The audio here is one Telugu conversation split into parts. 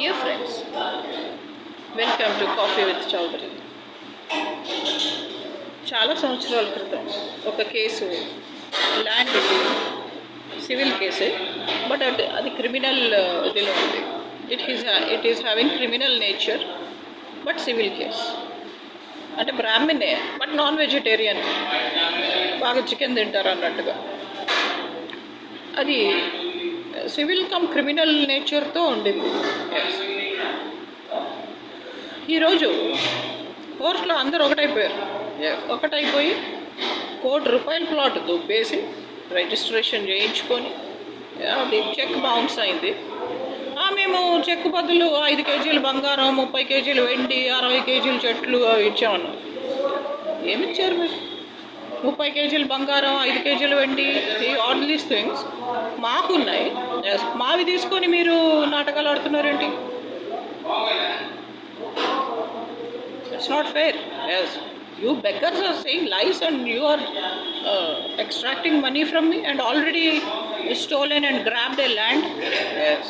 Dear friends, welcome to Coffee with Chowdhury. చాలా సంవత్సరాల క్రితం ఒక కేసు ల్యాండ్ సివిల్ కేసే బట్ అది క్రిమినల్ ఇదిలో ఉంది. It is having criminal nature but civil case. అంటే బ్రాహ్మణే బట్ నాన్ వెజిటేరియన్, బాగా చికెన్ తింటారు అన్నట్టుగా. అది సివిల్ కమ్ క్రిమినల్ నేచర్తో ఉండింది. ఈరోజు కోర్టులో అందరూ ఒకటైపోయి ₹1,00,00,000 ప్లాట్ దుబ్బేసి రిజిస్ట్రేషన్ చేయించుకొని అది చెక్ బౌన్స్ అయింది. మేము చెక్ బదులు 5 కేజీలు బంగారం, 30 కేజీలు వెండి, 60 కేజీలు చెట్లు ఇచ్చామన్నాం. ఏమిచ్చారు మీరు? 30 కేజీలు బంగారం, 5 కేజీలు వెండి, ఆల్ దీస్ థింగ్స్ మాకున్నాయి, మావి తీసుకొని మీరు నాటకాలు ఆడుతున్నారేంటి? It's not fair. Yes, you beggars are saying lies and you are extracting money from me and already stolen and grabbed a land. Yes.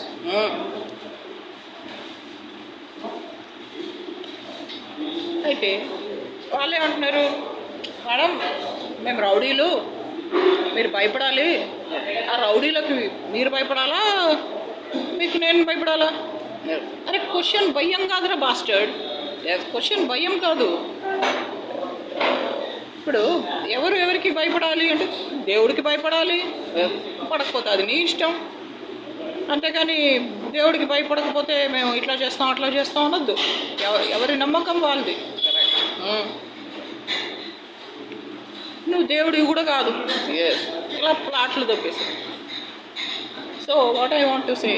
అయితే వాళ్ళే అంటున్నారు, మేడం మేము రౌడీలు, మీరు భయపడాలి. ఆ రౌడీలకు మీరు భయపడాలా, మీకు నేను భయపడాలా? అరే క్వశ్చన్ భయం కాదురా బాస్టర్డ్. క్వశ్చన్ భయం కాదు. ఇప్పుడు ఎవరికి భయపడాలి అంటే దేవుడికి భయపడాలి, పడకపోతే అది నీ ఇష్టం. అంతేకాని దేవుడికి భయపడకపోతే మేము ఇట్లా చేస్తాం అట్లా చేస్తాం అనొద్దు. ఎవరి నమ్మకం వాళ్ళది. నువ్వు దేవుడివి కూడా కాదు, ఇలా ప్లాట్లు తప్పేసి. So what I want to say,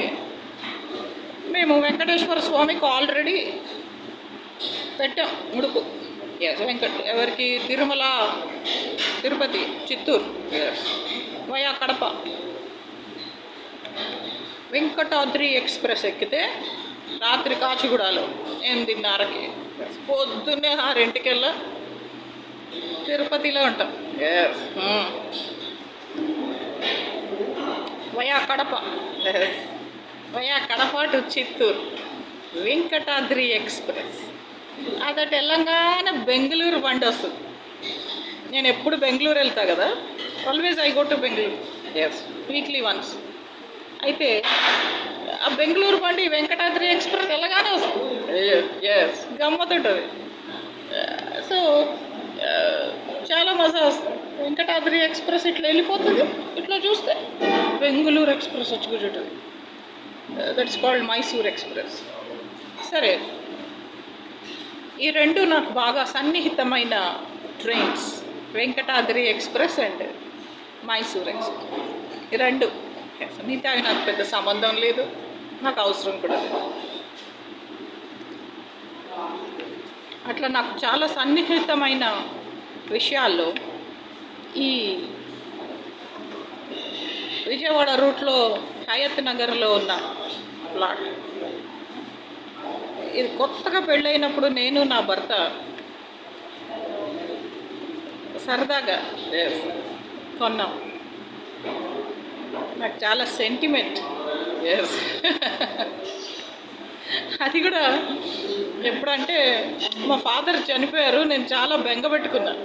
మేము వెంకటేశ్వర స్వామికి ఆల్రెడీ పెట్టాం ముడుపు. ఎవరికి? తిరుమల, తిరుపతి, చిత్తూరు, వయా కడప. వెంకటాద్రి ఎక్స్ప్రెస్ ఎక్కితే రాత్రి కాచిగూడలో 8:30కి, పొద్దున్నే 6:00 తిరుపతిలో ఉంటాం. Via Kadapa, via Kadapa to Chittoor, Venkatadri express. అది తెలంగాణ బెంగళూరు బండి వస్తుంది. నేను ఎప్పుడు బెంగళూరు వెళ్తా కదా, always I go to Bengaluru weekly once. అయితే ఆ బెంగళూరు బండి వెంకటాద్రి ఎక్స్ప్రెస్ తెలంగాణ వస్తుంది. గమ్మతుంటుంది. సో చాలా మజా వస్తుంది. వెంకటాద్రి ఎక్స్ప్రెస్ ఇట్లా వెళ్ళిపోతుంది, ఇట్లా చూస్తే బెంగళూరు ఎక్స్ప్రెస్ వచ్చి కూర్చుంటుంది. That's called Mysore express. సరే, ఈ రెండు నాకు బాగా సన్నిహితమైన trains, Venkatadri express and Mysore express. ఈ రెండు మిగతా నాకు పెద్ద సంబంధం లేదు, నాకు అవసరం కూడా లేదు. అట్లా నాకు చాలా సన్నిహితమైన విషయాల్లో ఈ విజయవాడ రూట్లో హయత్ నగర్లో ఉన్న ప్లాట్, ఇది కొత్తగా పెళ్ళైనప్పుడు నేను నా భర్త సరదాగా కొన్నాం. నాకు చాలా సెంటిమెంట్. అది కూడా ఎప్పుడంటే మా ఫాదర్ చనిపోయారు, నేను చాలా బెంగ పెట్టుకున్నాను.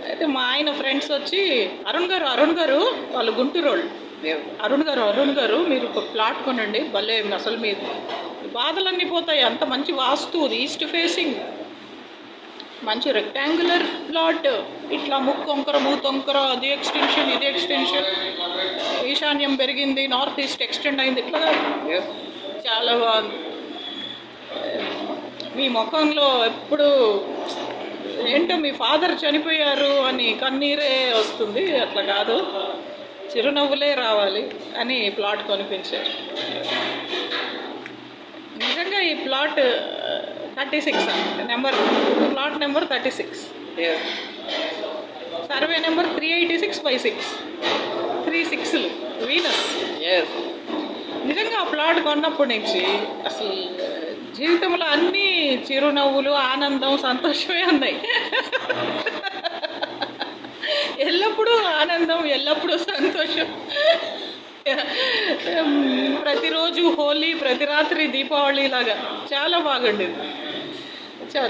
అయితే మా ఆయన ఫ్రెండ్స్ వచ్చి, అరుణ్ గారు వాళ్ళు గుంటూరు వాళ్ళు, అరుణ్ గారు మీరు ఒక ప్లాట్ కొనండి, భలే అసలు మీరు బాధలన్నీ పోతాయి, అంత మంచి వాస్తు, ఈస్ట్ ఫేసింగ్, మంచి రెక్టాంగులర్ ప్లాట్, ఇట్లా ముక్కొంకర మూతొంకర, అది ఎక్స్టెన్షన్ ఇది ఎక్స్టెన్షన్, ఈశాన్యం పెరిగింది, నార్త్ ఈస్ట్ ఎక్స్టెండ్ అయింది, ఇట్లా చాలా బాగుంది. మీ ముఖంలో ఎప్పుడు ఏంటో మీ ఫాదర్ చనిపోయారు అని కన్నీరే వస్తుంది, అట్లా కాదు, చిరునవ్వులే రావాలి అని ప్లాట్ కొనిపించారు. నిజంగా ఈ plot 36 plot number 36, survey number 386/6, 3 6లు వీనస్. నిజంగా ఆ ప్లాట్ కొన్నప్పటి నుంచి అసలు జీవితంలో అన్నీ చిరునవ్వులు, ఆనందం, సంతోషమే ఉన్నాయి. ఎల్లప్పుడూ ఆనందం, ఎల్లప్పుడూ సంతోషం. ప్రతిరోజు హోలీ, ప్రతి రాత్రి దీపావళి లాగా చాలా బాగుండేది.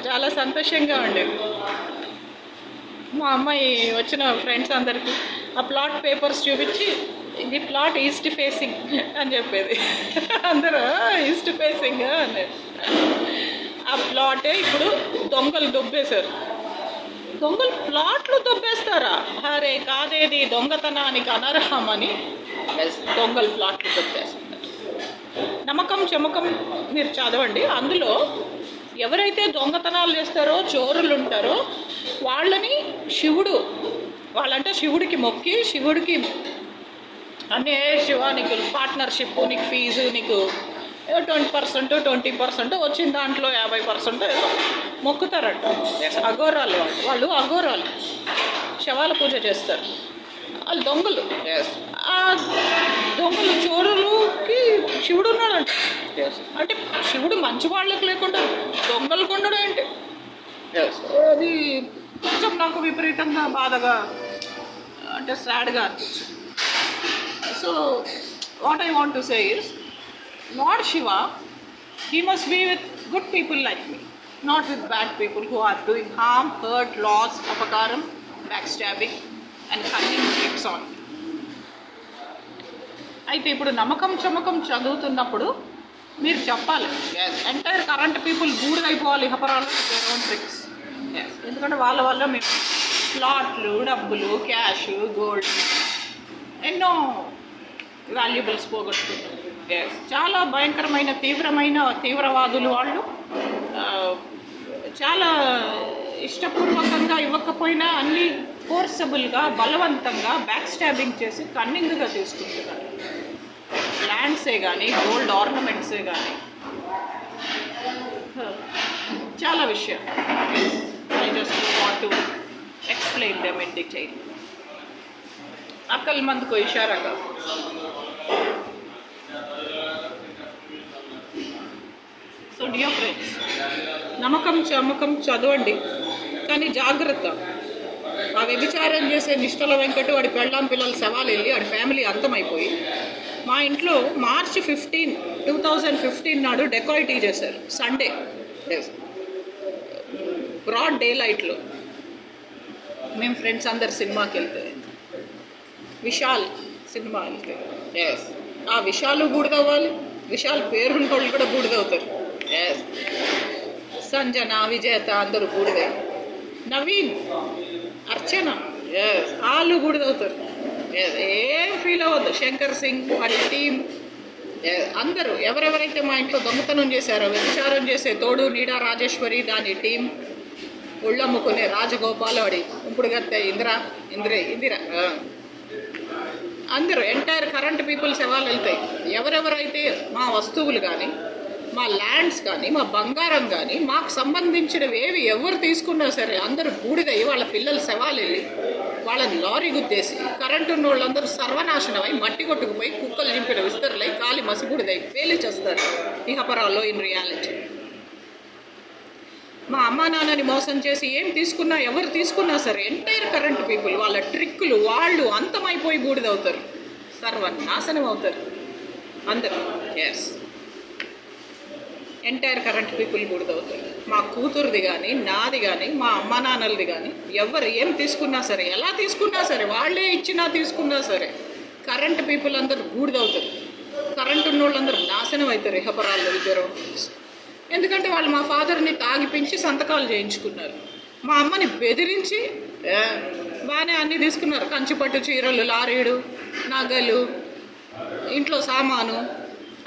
చాలా సంతోషంగా ఉండేది. మా అమ్మాయి వచ్చిన ఫ్రెండ్స్ అందరికీ ఆ ప్లాట్ పేపర్స్ చూపించి, ఇది ప్లాట్ ఈస్ట్ ఫేసింగ్ అని చెప్పేది. అందరూ ఈస్ట్ ఫేసింగ్ అనేది. ఆ ప్లాటే ఇప్పుడు దొంగలు దొబ్బేశారు. దొంగలు ప్లాట్లు దొబ్బేస్తారా? అరే కాదేది దొంగతనానికి అనర్హం అని దొంగలు ప్లాట్లు దొబ్బేస్తారు. నమ్మకం చమకం మీరు చదవండి. అందులో ఎవరైతే దొంగతనాలు చేస్తారో, చోరులు ఉంటారో వాళ్ళని శివుడు, వాళ్ళంటే శివుడికి మొక్కి, శివుడికి అన్నీ శివ నీకు పార్ట్నర్షిప్, నీకు ఫీజు, నీకు 20%, 20% వచ్చిన దాంట్లో 50% ఏదో మొక్కుతారంట. అఘోరాలు వాళ్ళు అఘోరాలు శవాల పూజ చేస్తారు. వాళ్ళు దొంగలు. ఆ దొంగలు చోరులకి శివుడు ఉన్నాడంట. అంటే శివుడు మంచి వాళ్ళకి లేకుండా దొంగలకు ఉండడం ఏంటి? అది కొంచెం నాకు విపరీతంగా బాధగా, అంటే సాడ్గా అనిపించింది. So what I want to say is, Lord Shiva, he must be with good people like me, not with bad people who are doing harm, hurt, loss, apakaram, backstabbing and cunning tricks on me. అయితే ఇప్పుడు నమ్మకం చమకం చదువుతున్నప్పుడు మీరు చెప్పాలి, ఎంటైర్ కరెంట్ పీపుల్ బూడిదైపోవాలి ఇహపరాలు దేర్ ఓన్ ట్రిక్స్. ఎందుకంటే వాళ్ళ వల్ల మేము ప్లాట్లు, డబ్బులు, క్యాష్, గోల్డ్, ఎన్నో వాల్యుబుల్స్ పోగొట్టుకున్నాం. చాలా భయంకరమైన తీవ్రవాదులు వాళ్ళు. చాలా ఇష్టపూర్వకంగా ఇవ్వకపోయినా అన్నీ ఫోర్సబుల్గా, బలవంతంగా, బ్యాక్ స్టాబింగ్ చేసి కన్నింగ్గా తీసుకుంటున్నారు. ల్యాండ్సే కానీ, గోల్డ్ ఆర్నమెంట్సే కానీ, చాలా విషయం. I just want to explain them in detail. అక్కల్ మందికో ఇషారాగా. సో డియర్ ఫ్రెండ్స్, నమ్మకం చమకం చదవండి, కానీ జాగ్రత్త. ఆ వ్యభిచారం చేసే నిష్టల వెంకట వాడి పెళ్ళాం పిల్లల సవాలు వెళ్ళి వాడి ఫ్యామిలీ అంతమైపోయి, మా ఇంట్లో March 15, 2015 నాడు డెకాయిటీ చేశారు. సండే బ్రాడ్ డే లైట్లో మేము ఫ్రెండ్స్ అందరు సినిమాకి వెళ్తే, విశాల్ సినిమా వెళ్తే, ఆ విశాలు బూడిదవ్వాలి, విశాల్ పేరున్న వాళ్ళు కూడా బూడిదవుతారు. సంజన, విజేత అందరూ బూడిదే. నవీన్, అర్చన వాళ్ళు బూడిదవుతారు. ఏం ఫీల్ అవ్వద్దు. శంకర్ సింగ్ వాడి టీం అందరూ ఎవరెవరైతే మా ఇంట్లో దొంగతనం చేశారో, వ్యభిచారం చేసే తోడు నీడ రాజేశ్వరి దాని టీం, ఒళ్ళమ్ముకునే రాజగోపాల్ వాడి ఇప్పుడు గత్తే ఇందిరా అందరూ ఎంటైర్ కరెంట్ పీపుల్స్ సవాళ్ళు వెళ్తాయి. ఎవరెవరైతే మా వస్తువులు కానీ, మా ల్యాండ్స్ కానీ, మా బంగారం కానీ, మాకు సంబంధించినవి ఎవరు తీసుకున్నా సరే అందరూ బూడిదయ్యి వాళ్ళ పిల్లల శవాలు వెళ్ళి వాళ్ళని లారీ గుద్దేసి, కరెంటు ఉన్న వాళ్ళందరూ సర్వనాశనమై మట్టి కొట్టుకుపోయి కుక్కలు చింపిన విస్తరులై కాలి మసిబూడిదై పేలి చేస్తారు ఇహపరాల్లో ఇన్ రియాలిటీ. మా అమ్మా నాన్నని మోసం చేసి ఏం తీసుకున్నా, ఎవరు తీసుకున్నా సరే ఎంటైర్ కరెంట్ పీపుల్ వాళ్ళ ట్రిక్కులు వాళ్ళు అంతమైపోయి బూడిదవుతారు, సర్వనాశనం అవుతారు అందరూ. ఎంటైర్ కరెంట్ పీపుల్ బూడిదవుతారు. మా కూతురుది కానీ, నాది కానీ, మా అమ్మా నాన్నలది కానీ, ఎవరు ఏం తీసుకున్నా సరే, ఎలా తీసుకున్నా సరే, వాళ్ళే ఇచ్చినా తీసుకున్నా సరే కరెంట్ పీపుల్ అందరూ బూడిదవుతారు. కరెంట్ ఉన్న వాళ్ళందరూ నాశనం అవుతారు ఇహపరాల్లో ఇద్దరు. ఎందుకంటే వాళ్ళు మా ఫాదర్ని తాగిపించి సంతకాలు చేయించుకున్నారు, మా అమ్మని బెదిరించి బాగానే అన్నీ తీసుకున్నారు. కంచిపట్టు చీరలు, లారీడు, నగలు, ఇంట్లో సామాను,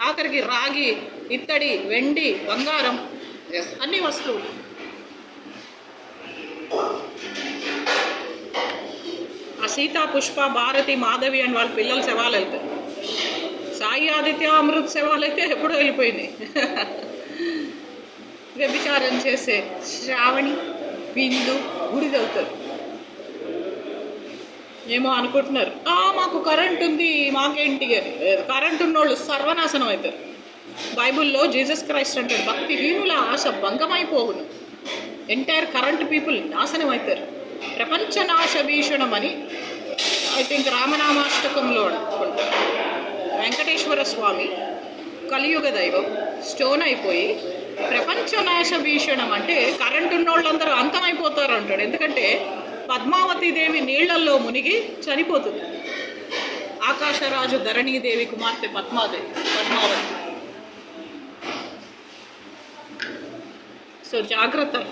ఆఖరికి రాగి, ఇత్తడి, వెండి, బంగారం, అన్ని వస్తువులు. ఆ సీత, పుష్ప, భారతి, మాధవి అని వాళ్ళ పిల్లల శవాలు వెళ్తాయి. సాయి ఆదిత్య, అమృత్ శవాలు అయితే ఎప్పుడో వెళ్ళిపోయినాయి. వ్యభిచారం చేసే శ్రావణి, బిందు బూడిదవుతారు. ఏమో అనుకుంటున్నారు మాకు కరెంట్ ఉంది మాకేంటి అని. కరెంట్ ఉన్నోళ్ళు సర్వనాశనం అవుతారు. బైబుల్లో జీసస్ క్రైస్ట్ అంటాడు, భక్తిహీనుల ఆశ భంగమైపోవును. ఎంటైర్ కరెంట్ పీపుల్ నాశనం అవుతారు. ప్రపంచ నాశ భీషణం అని ఐ థింక్ రామనామాష్టకంలో అనుకుంటారు. వెంకటేశ్వర స్వామి కలియుగ దైవం స్టోన్ అయిపోయి ప్రపంచనాశ భీషణం అంటే కరెంటు ఉన్నోళ్ళందరూ అంతమైపోతారు అంటాడు. ఎందుకంటే పద్మావతి దేవి నీళ్లల్లో మునిగి చనిపోతుంది. ఆకాశరాజు ధరణీదేవి కుమార్తె పద్మావతి. సో జాగ్రత్త.